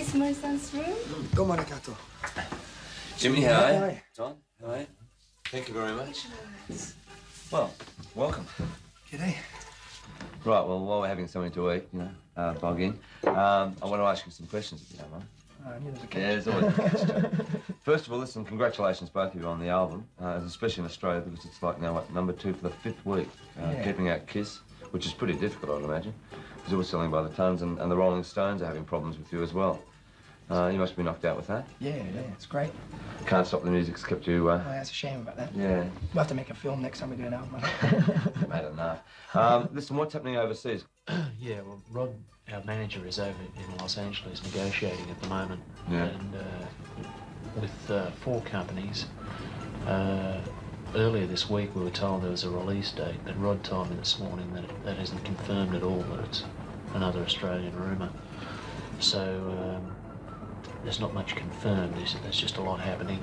this my son's room? Domo arigato. Jimmy, how are you? Hi. John, how are you? Thank you very much. Well, welcome. G'day. Right, well, while we're having something to eat, bog in, I want to ask you some questions, if you don't mind. I knew there was a catch. Yeah, there's always a catch, John. First of all, listen, congratulations, both of you, on the album, especially in Australia, because it's like now, #2 for the 5th week, keeping out Kiss, which is pretty difficult, I'd imagine, because it was selling by the tons, and the Rolling Stones are having problems with you as well. You must be knocked out with that. Yeah, it's great. Can't Stop the Music's kept you... Oh, that's a shame about that. Yeah. We'll have to make a film next time we do an album. Made enough. Listen, what's happening overseas? Yeah, well, Rod, our manager, is over in Los Angeles negotiating at the moment. Yeah. And with 4 companies. Earlier this week we were told there was a release date, but Rod told me this morning that that isn't confirmed at all, that it's another Australian rumour. So there's not much confirmed, there's just a lot happening.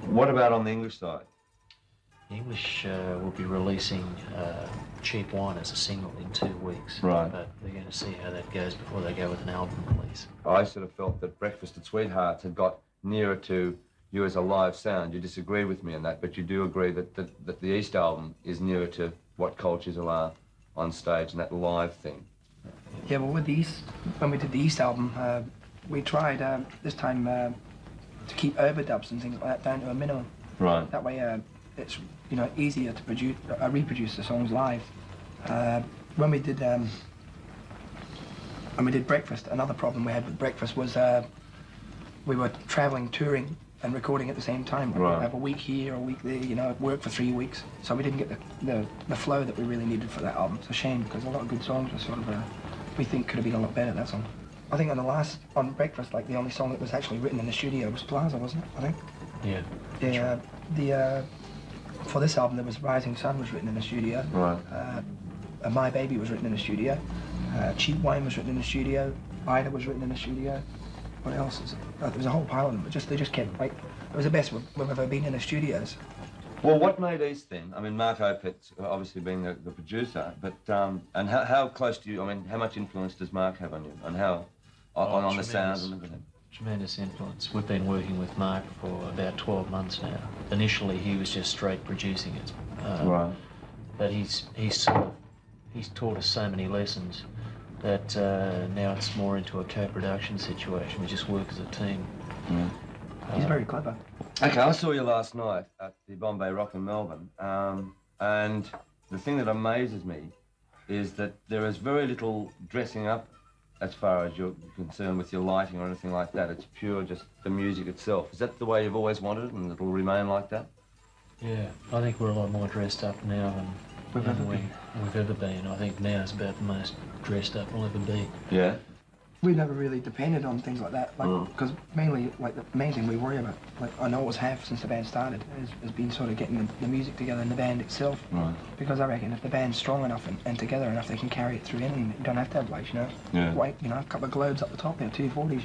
What about on the English side? The English will be releasing Cheap Wine as a single in 2 weeks. Right. But they're going to see how that goes before they go with an album release. I sort of felt that Breakfast at Sweethearts had got nearer to you as a live sound. You disagree with me on that, but you do agree that the East album is nearer to what Cold Chisel are on stage and that live thing. Yeah, well, with the East, when we did the East album, we tried this time to keep overdubs and things like that down to a minimum. Right. That way, it's easier to produce, reproduce the songs live. When we did Breakfast, another problem we had with Breakfast was we were traveling, touring, and recording at the same time. Right. We'd have a week here, a week there, work for 3 weeks. So we didn't get the flow that we really needed for that album. It's a shame because a lot of good songs were sort of, we think could have been a lot better, that song. I think on Breakfast, like the only song that was actually written in the studio was Plaza, wasn't it, I think? Yeah. Yeah. For this album, there was Rising Sun was written in the studio. Right. My Baby was written in the studio. Cheap Wine was written in the studio. Ida was written in the studio. What else is it? There was a whole pile of them, but they just kept, like, it was the best we've ever been in the studios. Well, what made East then? I mean, Mark Opitz obviously being the producer, but, and how close do you, how much influence does Mark have on you? And how, on the sound and everything? Tremendous influence. We've been working with Mark for about 12 months now. Initially, he was just straight producing it. Right. But he's taught us so many lessons that now it's more into a co-production situation. We just work as a team. Yeah. He's very clever. Okay, I saw you last night at the Bombay Rock in Melbourne, and the thing that amazes me is that there is very little dressing up as far as you're concerned with your lighting or anything like that. It's pure just the music itself. Is that the way you've always wanted it and it'll remain like that? Yeah, I think we're a lot more dressed up now than we've ever been. I think now is about the most dressed up we'll ever be. Yeah? We've never really depended on things like that, because mainly, like, the main thing we worry about, like I always have since the band started, has been sort of getting the music together in the band itself. Right. Because I reckon if the band's strong enough and together enough, they can carry it through anything. You don't have to have lights, Yeah. White, a couple of globes up the top, 240s,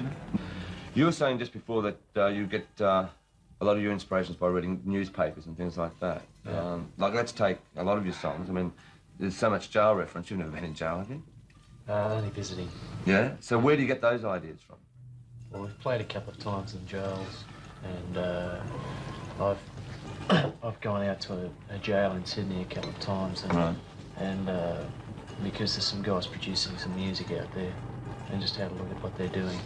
You were saying just before that you get a lot of your inspirations by reading newspapers and things like that. Yeah. Like, let's take a lot of your songs. I mean, there's so much jail reference. You've never been in jail, have you? Only visiting. Yeah? So where do you get those ideas from? Well, we've played a couple of times in jails, and I've gone out to a jail in Sydney a couple of times, and, Right. and because there's some guys producing some music out there, and just had a look at what they're doing.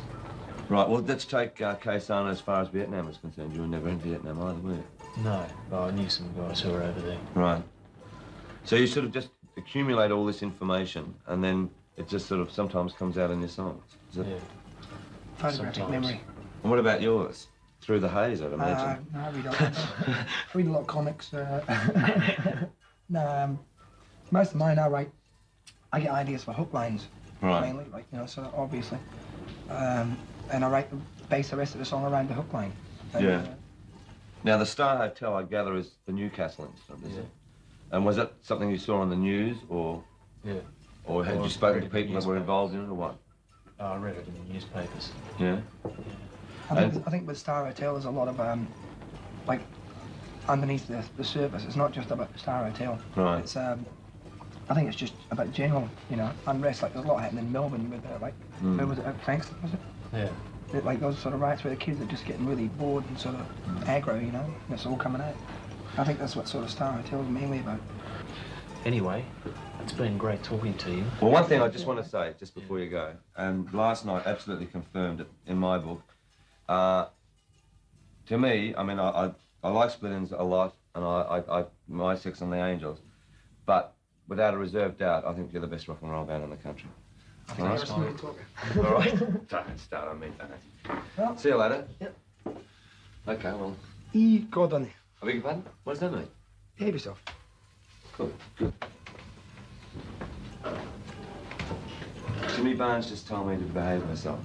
Right, well, let's take Kaysana as far as Vietnam is concerned. You were never in Vietnam either, were you? No, but I knew some guys who were over there. Right. So you sort of just accumulate all this information, and then it just sort of sometimes comes out in your songs. Is it? Yeah. Photographic Sometimes. memory. And what about yours? Through the haze, I'd imagine. No, I read a lot. I read a lot of comics. No, most of mine I get ideas for hook lines, Right. mainly, so obviously. And I base the rest of the song around the hook line. And, Yeah. Now, the Star Hotel, I gather, is the Newcastle incident, is Yeah. it? And was that something you saw on the news, or Yeah. or had Or you spoken read to it in people that were newspapers. involved in it, or what? I read it in the newspapers. Yeah. I think with Star Hotel there's a lot of like underneath the surface. It's not just about the Star Hotel. Right. It's I think it's just about general unrest. Like there's a lot happening in Melbourne with where was it? Frankston, was it? Yeah. Like those sort of rights where the kids are just getting really bored and sort of aggro, you know, and it's all coming out. I think that's what sort of Star Hotel is mainly about. Anyway, it's been great talking to you. Well, one thing I just want to say, just before you go, and last night absolutely confirmed it in my book. To me, I mean, I like Split-ins a lot, and my Sex and the Angels, but without a reserved doubt, I think you're the best rock and roll band in the country. I All think right? All right. Don't start on me, don't. Well, See you later. Yep. Okay, well, God on it. I beg your pardon? What does that mean? Behave yourself. Good, good. Jimmy Barnes just told me to behave myself.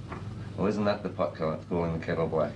Well, isn't that the pot calling the kettle black?